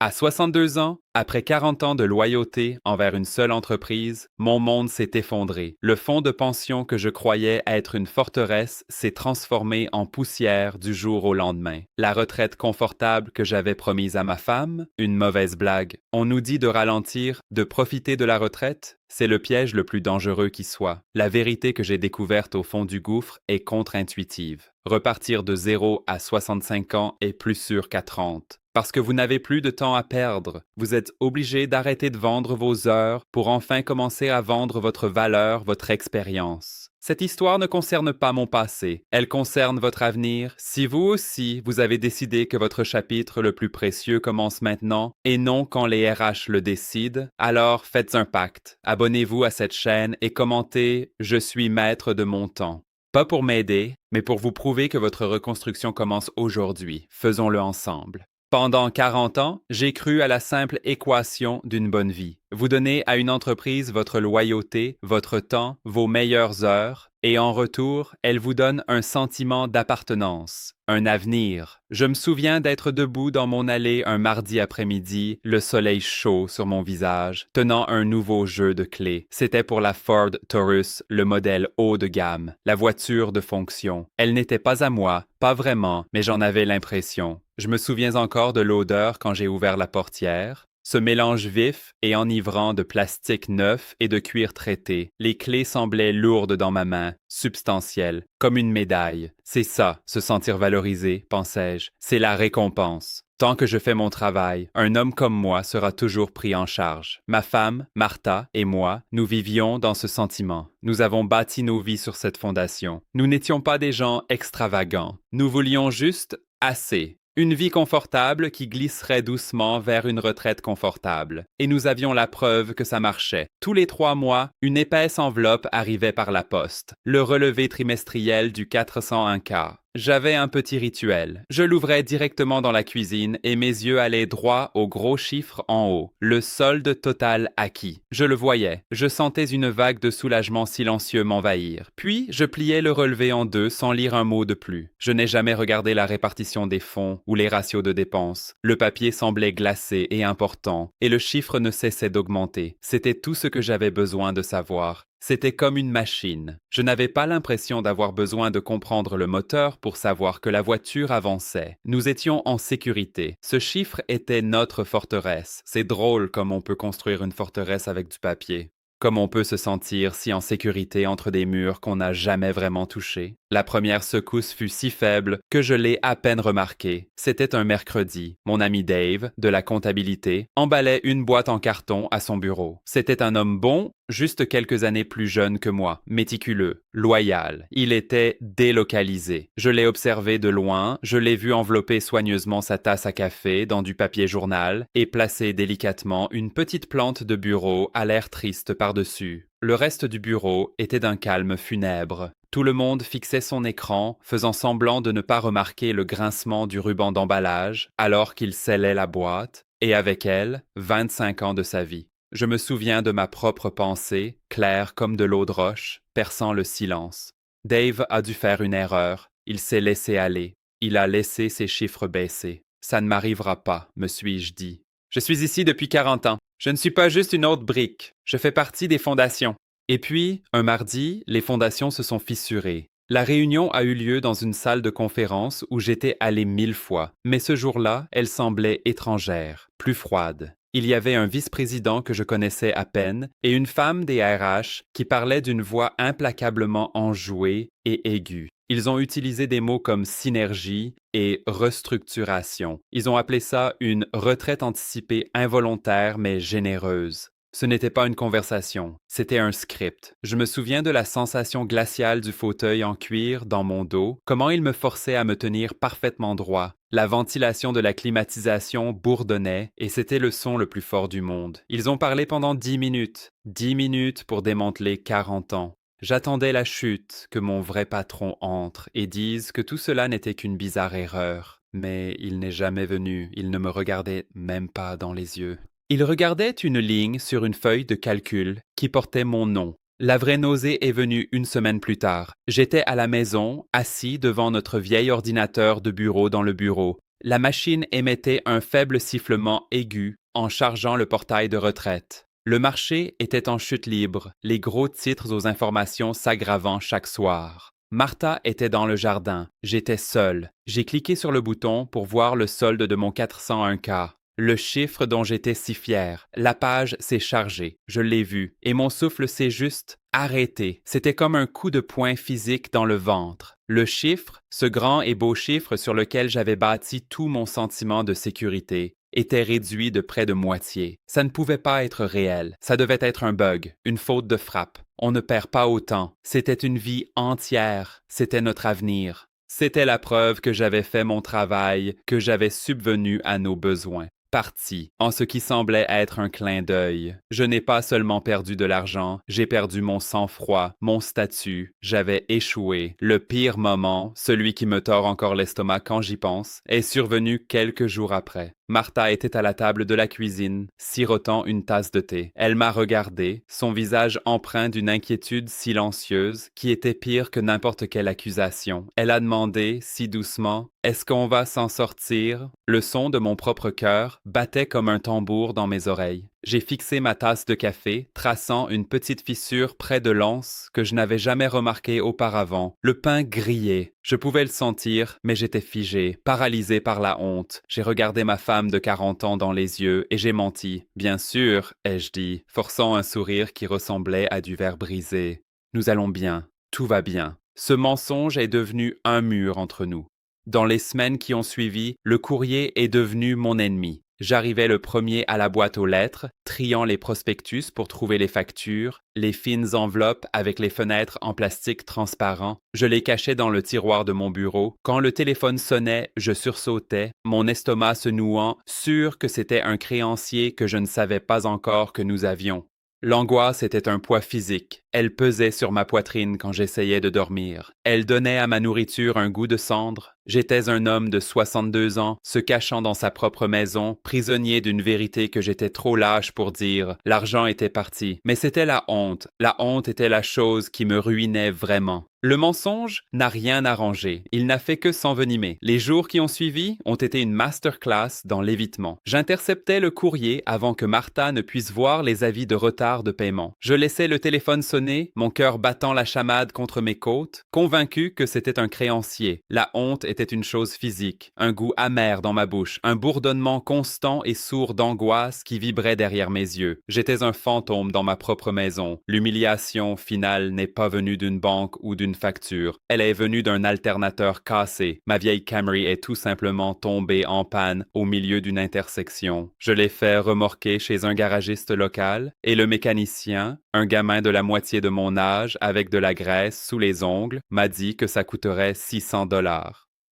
À 62 ans, après 40 ans de loyauté envers une seule entreprise, mon monde s'est effondré. Le fonds de pension que je croyais être une forteresse s'est transformé en poussière du jour au lendemain. La retraite confortable que j'avais promise à ma femme, une mauvaise blague. On nous dit de ralentir, de profiter de la retraite. C'est le piège le plus dangereux qui soit. La vérité que j'ai découverte au fond du gouffre est contre-intuitive. Repartir de 0 à 65 ans est plus sûr qu'à 30. Parce que vous n'avez plus de temps à perdre. Vous êtes obligé d'arrêter de vendre vos heures pour enfin commencer à vendre votre valeur, votre expérience. Cette histoire ne concerne pas mon passé, elle concerne votre avenir. Si vous aussi, vous avez décidé que votre chapitre le plus précieux commence maintenant et non quand les RH le décident, alors faites un pacte. Abonnez-vous à cette chaîne et commentez « Je suis maître de mon temps ». Pas pour m'aider, mais pour vous prouver que votre reconstruction commence aujourd'hui. Faisons-le ensemble. Pendant 40 ans, j'ai cru à la simple équation d'une bonne vie. Vous donnez à une entreprise votre loyauté, votre temps, vos meilleures heures, et en retour, elle vous donne un sentiment d'appartenance, un avenir. Je me souviens d'être debout dans mon allée un mardi après-midi, le soleil chaud sur mon visage, tenant un nouveau jeu de clés. C'était pour la Ford Taurus, le modèle haut de gamme, la voiture de fonction. Elle n'était pas à moi, pas vraiment, mais j'en avais l'impression. Je me souviens encore de l'odeur quand j'ai ouvert la portière. Ce mélange vif et enivrant de plastique neuf et de cuir traité. Les clés semblaient lourdes dans ma main, substantielles, comme une médaille. C'est ça, se sentir valorisé, pensais-je. C'est la récompense. Tant que je fais mon travail, un homme comme moi sera toujours pris en charge. Ma femme, Martha, et moi, nous vivions dans ce sentiment. Nous avons bâti nos vies sur cette fondation. Nous n'étions pas des gens extravagants. Nous voulions juste assez. Une vie confortable qui glisserait doucement vers une retraite confortable. Et nous avions la preuve que ça marchait. Tous les 3 mois, une épaisse enveloppe arrivait par la poste. Le relevé trimestriel du 401K. J'avais un petit rituel. Je l'ouvrais directement dans la cuisine et mes yeux allaient droit au gros chiffre en haut. Le solde total acquis. Je le voyais. Je sentais une vague de soulagement silencieux m'envahir. Puis, je pliais le relevé en deux sans lire un mot de plus. Je n'ai jamais regardé la répartition des fonds ou les ratios de dépenses. Le papier semblait glacé et important, et le chiffre ne cessait d'augmenter. C'était tout ce que j'avais besoin de savoir. C'était comme une machine. Je n'avais pas l'impression d'avoir besoin de comprendre le moteur pour savoir que la voiture avançait. Nous étions en sécurité. Ce chiffre était notre forteresse. C'est drôle comme on peut construire une forteresse avec du papier. Comme on peut se sentir si en sécurité entre des murs qu'on n'a jamais vraiment touchés. La première secousse fut si faible que je l'ai à peine remarquée. C'était un mercredi. Mon ami Dave, de la comptabilité, emballait une boîte en carton à son bureau. C'était un homme bon, juste quelques années plus jeune que moi, méticuleux, loyal. Il était délocalisé. Je l'ai observé de loin, je l'ai vu envelopper soigneusement sa tasse à café dans du papier journal et placer délicatement une petite plante de bureau à l'air triste par-dessus. Le reste du bureau était d'un calme funèbre. Tout le monde fixait son écran, faisant semblant de ne pas remarquer le grincement du ruban d'emballage alors qu'il scellait la boîte, et avec elle, 25 ans de sa vie. Je me souviens de ma propre pensée, claire comme de l'eau de roche, perçant le silence. Dave a dû faire une erreur. Il s'est laissé aller. Il a laissé ses chiffres baisser. Ça ne m'arrivera pas, me suis-je dit. Je suis ici depuis 40 ans. Je ne suis pas juste une autre brique. Je fais partie des fondations. Et puis, un mardi, les fondations se sont fissurées. La réunion a eu lieu dans une salle de conférence où j'étais allé 1000 fois, mais ce jour-là, elle semblait étrangère, plus froide. Il y avait un vice-président que je connaissais à peine et une femme des RH qui parlait d'une voix implacablement enjouée et aiguë. Ils ont utilisé des mots comme synergie et restructuration. Ils ont appelé ça une retraite anticipée involontaire mais généreuse. Ce n'était pas une conversation, c'était un script. Je me souviens de la sensation glaciale du fauteuil en cuir dans mon dos, comment il me forçait à me tenir parfaitement droit. La ventilation de la climatisation bourdonnait et c'était le son le plus fort du monde. Ils ont parlé pendant 10 minutes. 10 minutes pour démanteler 40 ans. J'attendais la chute, que mon vrai patron entre et dise que tout cela n'était qu'une bizarre erreur. Mais il n'est jamais venu, il ne me regardait même pas dans les yeux. Il regardait une ligne sur une feuille de calcul qui portait mon nom. La vraie nausée est venue une semaine plus tard. J'étais à la maison, assis devant notre vieil ordinateur de bureau dans le bureau. La machine émettait un faible sifflement aigu en chargeant le portail de retraite. Le marché était en chute libre, les gros titres aux informations s'aggravant chaque soir. Martha était dans le jardin. J'étais seul. J'ai cliqué sur le bouton pour voir le solde de mon 401K. Le chiffre dont j'étais si fier. La page s'est chargée. Je l'ai vu. Et mon souffle s'est juste arrêté. C'était comme un coup de poing physique dans le ventre. Le chiffre, ce grand et beau chiffre sur lequel j'avais bâti tout mon sentiment de sécurité, était réduit de près de moitié. Ça ne pouvait pas être réel. Ça devait être un bug, une faute de frappe. On ne perd pas autant. C'était une vie entière. C'était notre avenir. C'était la preuve que j'avais fait mon travail, que j'avais subvenu à nos besoins. Parti, en ce qui semblait être un clin d'œil. Je n'ai pas seulement perdu de l'argent, j'ai perdu mon sang-froid, mon statut, j'avais échoué. Le pire moment, celui qui me tord encore l'estomac quand j'y pense, est survenu quelques jours après. Martha était à la table de la cuisine, sirotant une tasse de thé. Elle m'a regardé, son visage empreint d'une inquiétude silencieuse qui était pire que n'importe quelle accusation. Elle a demandé, si doucement, « Est-ce qu'on va s'en sortir ?» Le son de mon propre cœur battait comme un tambour dans mes oreilles. J'ai fixé ma tasse de café, traçant une petite fissure près de l'anse que je n'avais jamais remarquée auparavant. Le pain grillait. Je pouvais le sentir, mais j'étais figé, paralysé par la honte. J'ai regardé ma femme de 40 ans dans les yeux et j'ai menti. « Bien sûr, » ai-je dit, forçant un sourire qui ressemblait à du verre brisé. « Nous allons bien. Tout va bien. » Ce mensonge est devenu un mur entre nous. Dans les semaines qui ont suivi, le courrier est devenu mon ennemi. J'arrivais le premier à la boîte aux lettres, triant les prospectus pour trouver les factures, les fines enveloppes avec les fenêtres en plastique transparent. Je les cachais dans le tiroir de mon bureau. Quand le téléphone sonnait, je sursautais, mon estomac se nouant, sûr que c'était un créancier que je ne savais pas encore que nous avions. L'angoisse était un poids physique. Elle pesait sur ma poitrine quand j'essayais de dormir. Elle donnait à ma nourriture un goût de cendre. J'étais un homme de 62 ans, se cachant dans sa propre maison, prisonnier d'une vérité que j'étais trop lâche pour dire. L'argent était parti. Mais c'était la honte. La honte était la chose qui me ruinait vraiment. Le mensonge n'a rien arrangé. Il n'a fait que s'envenimer. Les jours qui ont suivi ont été une masterclass dans l'évitement. J'interceptais le courrier avant que Martha ne puisse voir les avis de retard de paiement. Je laissais le téléphone sonner, mon cœur battant la chamade contre mes côtes, convaincu que c'était un créancier. La honte était une chose physique, un goût amer dans ma bouche, un bourdonnement constant et sourd d'angoisse qui vibrait derrière mes yeux. J'étais un fantôme dans ma propre maison. L'humiliation finale n'est pas venue d'une banque ou d'une facture. Elle est venue d'un alternateur cassé. Ma vieille Camry est tout simplement tombée en panne au milieu d'une intersection. Je l'ai fait remorquer chez un garagiste local et le mécanicien, un gamin de la moitié de mon âge avec de la graisse sous les ongles, m'a dit que ça coûterait 600 $.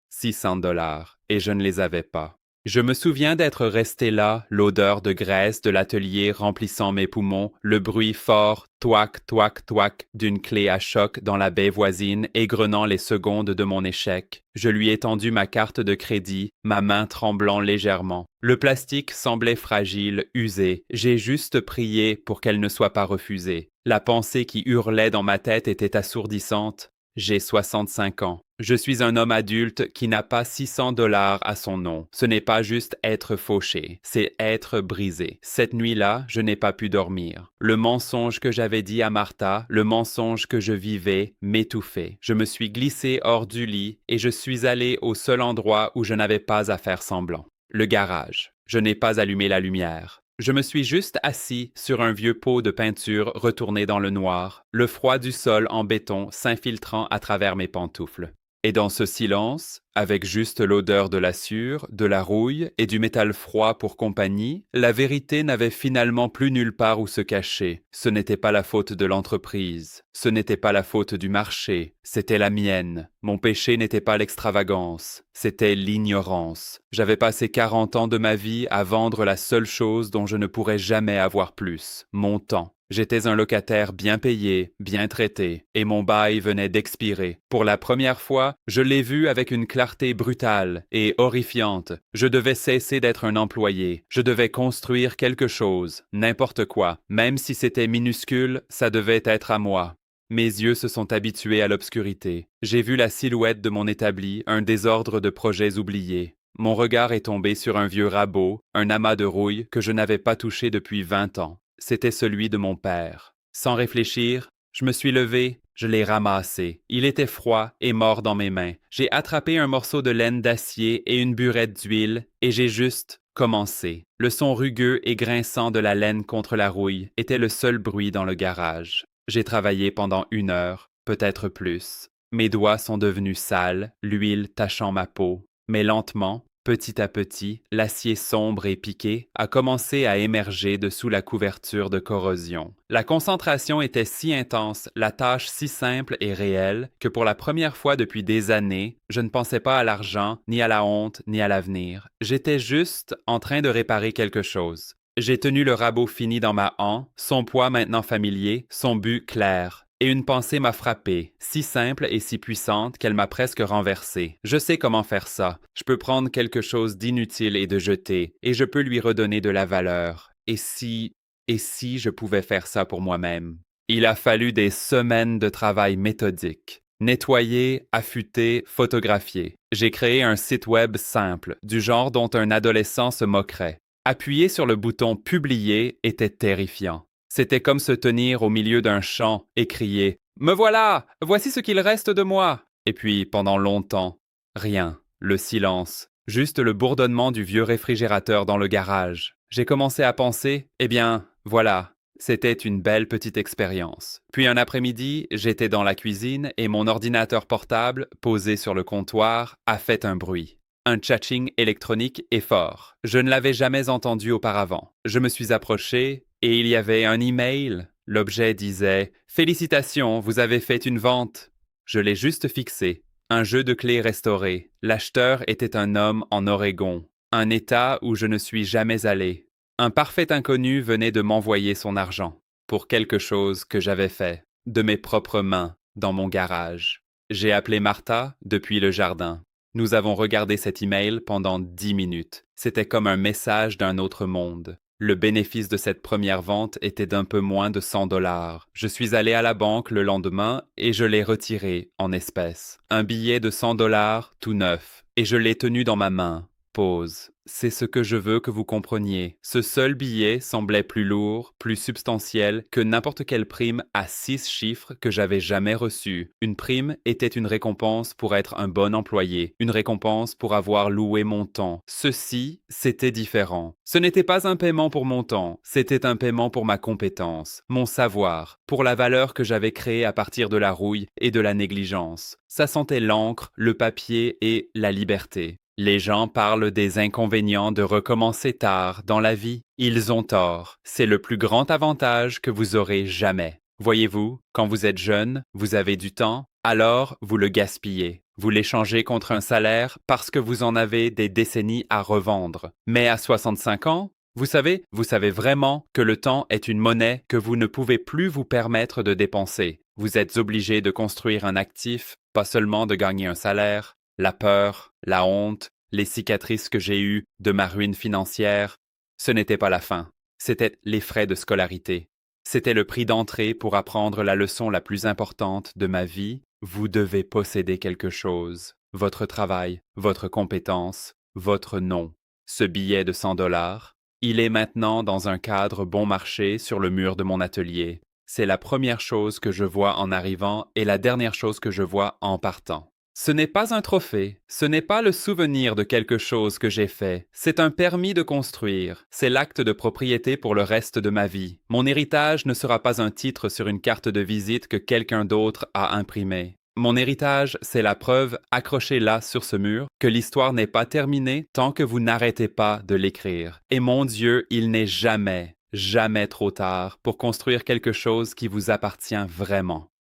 600 $, et je ne les avais pas. Je me souviens d'être resté là, l'odeur de graisse de l'atelier remplissant mes poumons, le bruit fort, toac, toac, toac, d'une clé à choc dans la baie voisine, égrenant les secondes de mon échec. Je lui ai tendu ma carte de crédit, ma main tremblant légèrement. Le plastique semblait fragile, usé. J'ai juste prié pour qu'elle ne soit pas refusée. La pensée qui hurlait dans ma tête était assourdissante. J'ai 65 ans. Je suis un homme adulte qui n'a pas 600 $ à son nom. Ce n'est pas juste être fauché, c'est être brisé. Cette nuit-là, je n'ai pas pu dormir. Le mensonge que j'avais dit à Martha, le mensonge que je vivais, m'étouffait. Je me suis glissé hors du lit et je suis allé au seul endroit où je n'avais pas à faire semblant. Le garage. Je n'ai pas allumé la lumière. Je me suis juste assis sur un vieux pot de peinture retourné dans le noir, le froid du sol en béton s'infiltrant à travers mes pantoufles. Et dans ce silence, avec juste l'odeur de la sûre, de la rouille et du métal froid pour compagnie, la vérité n'avait finalement plus nulle part où se cacher. Ce n'était pas la faute de l'entreprise, ce n'était pas la faute du marché, c'était la mienne. Mon péché n'était pas l'extravagance, c'était l'ignorance. J'avais passé 40 ans de ma vie à vendre la seule chose dont je ne pourrais jamais avoir plus, mon temps. J'étais un locataire bien payé, bien traité, et mon bail venait d'expirer. Pour la première fois, je l'ai vu avec une clarté brutale et horrifiante. Je devais cesser d'être un employé. Je devais construire quelque chose, n'importe quoi. Même si c'était minuscule, ça devait être à moi. Mes yeux se sont habitués à l'obscurité. J'ai vu la silhouette de mon établi, un désordre de projets oubliés. Mon regard est tombé sur un vieux rabot, un amas de rouille que je n'avais pas touché depuis 20 ans. C'était celui de mon père. Sans réfléchir, je me suis levé, je l'ai ramassé. Il était froid et mort dans mes mains. J'ai attrapé un morceau de laine d'acier et une burette d'huile et j'ai juste commencé. Le son rugueux et grinçant de la laine contre la rouille était le seul bruit dans le garage. J'ai travaillé pendant 1 heure, peut-être plus. Mes doigts sont devenus sales, l'huile tachant ma peau. Mais lentement, petit à petit, l'acier sombre et piqué a commencé à émerger de sous la couverture de corrosion. La concentration était si intense, la tâche si simple et réelle, que pour la première fois depuis des années, je ne pensais pas à l'argent, ni à la honte, ni à l'avenir. J'étais juste en train de réparer quelque chose. J'ai tenu le rabot fini dans ma haie, son poids maintenant familier, son but clair. Et une pensée m'a frappé, si simple et si puissante qu'elle m'a presque renversé. Je sais comment faire ça. Je peux prendre quelque chose d'inutile et de jeter, et je peux lui redonner de la valeur. Et si je pouvais faire ça pour moi-même? Il a fallu des semaines de travail méthodique. Nettoyer, affûter, photographier. J'ai créé un site web simple, du genre dont un adolescent se moquerait. Appuyer sur le bouton Publier était terrifiant. C'était comme se tenir au milieu d'un champ et crier « Me voilà! Voici ce qu'il reste de moi !» Et puis, pendant longtemps, rien, le silence, juste le bourdonnement du vieux réfrigérateur dans le garage. J'ai commencé à penser « Eh bien, voilà, c'était une belle petite expérience. » Puis un après-midi, j'étais dans la cuisine et mon ordinateur portable, posé sur le comptoir, a fait un bruit. Un tchatching électronique et fort. Je ne l'avais jamais entendu auparavant. Je me suis approché et il y avait un email. L'objet disait « Félicitations, vous avez fait une vente ». Je l'ai juste fixé. Un jeu de clés restauré. L'acheteur était un homme en Oregon, un État où je ne suis jamais allé. Un parfait inconnu venait de m'envoyer son argent pour quelque chose que j'avais fait, de mes propres mains, dans mon garage. J'ai appelé Martha depuis le jardin. Nous avons regardé cet email pendant 10 minutes. C'était comme un message d'un autre monde. Le bénéfice de cette première vente était d'un peu moins de 100 $. Je suis allé à la banque le lendemain et je l'ai retiré en espèces. Un billet de 100 $ tout neuf. Et je l'ai tenu dans ma main. Pause. C'est ce que je veux que vous compreniez. Ce seul billet semblait plus lourd, plus substantiel que n'importe quelle prime à 6 chiffres que j'avais jamais reçue. Une prime était une récompense pour être un bon employé, une récompense pour avoir loué mon temps. Ceci, c'était différent. Ce n'était pas un paiement pour mon temps, c'était un paiement pour ma compétence, mon savoir, pour la valeur que j'avais créée à partir de la rouille et de la négligence. Ça sentait l'encre, le papier et la liberté. Les gens parlent des inconvénients de recommencer tard dans la vie. Ils ont tort. C'est le plus grand avantage que vous aurez jamais. Voyez-vous, quand vous êtes jeune, vous avez du temps, alors vous le gaspillez. Vous l'échangez contre un salaire parce que vous en avez des décennies à revendre. Mais à 65 ans, vous savez vraiment que le temps est une monnaie que vous ne pouvez plus vous permettre de dépenser. Vous êtes obligé de construire un actif, pas seulement de gagner un salaire. La peur, la honte, les cicatrices que j'ai eues de ma ruine financière, ce n'était pas la fin. C'était les frais de scolarité. C'était le prix d'entrée pour apprendre la leçon la plus importante de ma vie. Vous devez posséder quelque chose. Votre travail, votre compétence, votre nom. Ce billet de 100 $, il est maintenant dans un cadre bon marché sur le mur de mon atelier. C'est la première chose que je vois en arrivant et la dernière chose que je vois en partant. Ce n'est pas un trophée, ce n'est pas le souvenir de quelque chose que j'ai fait, c'est un permis de construire, c'est l'acte de propriété pour le reste de ma vie. Mon héritage ne sera pas un titre sur une carte de visite que quelqu'un d'autre a imprimée. Mon héritage, c'est la preuve, accrochée là sur ce mur, que l'histoire n'est pas terminée tant que vous n'arrêtez pas de l'écrire. Et mon Dieu, il n'est jamais, jamais trop tard pour construire quelque chose qui vous appartient vraiment.